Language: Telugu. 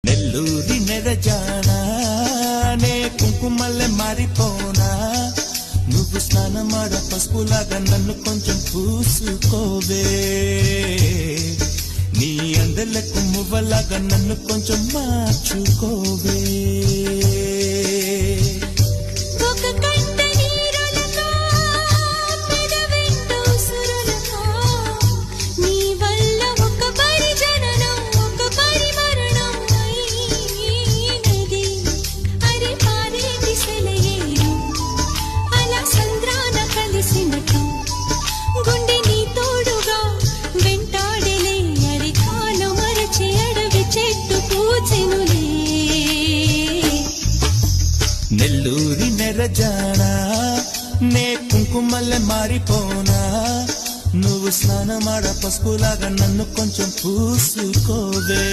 నెల్లూరి నెరజానా నే కుంకుమల్లె మారిపోనా నువ్వు స్నానమాడ పసుపులాగా నన్ను కొంచెం పూసుకోవే నీ అందలకు మువ్వలాగా నన్ను కొంచెం మార్చుకోవే నెల్లూరి నెరజానా నే కుంకుమల్లె మారిపోనా నువ్వు స్నానమాడ పసుపులాగా నన్ను కొంచెం పూసుకోవే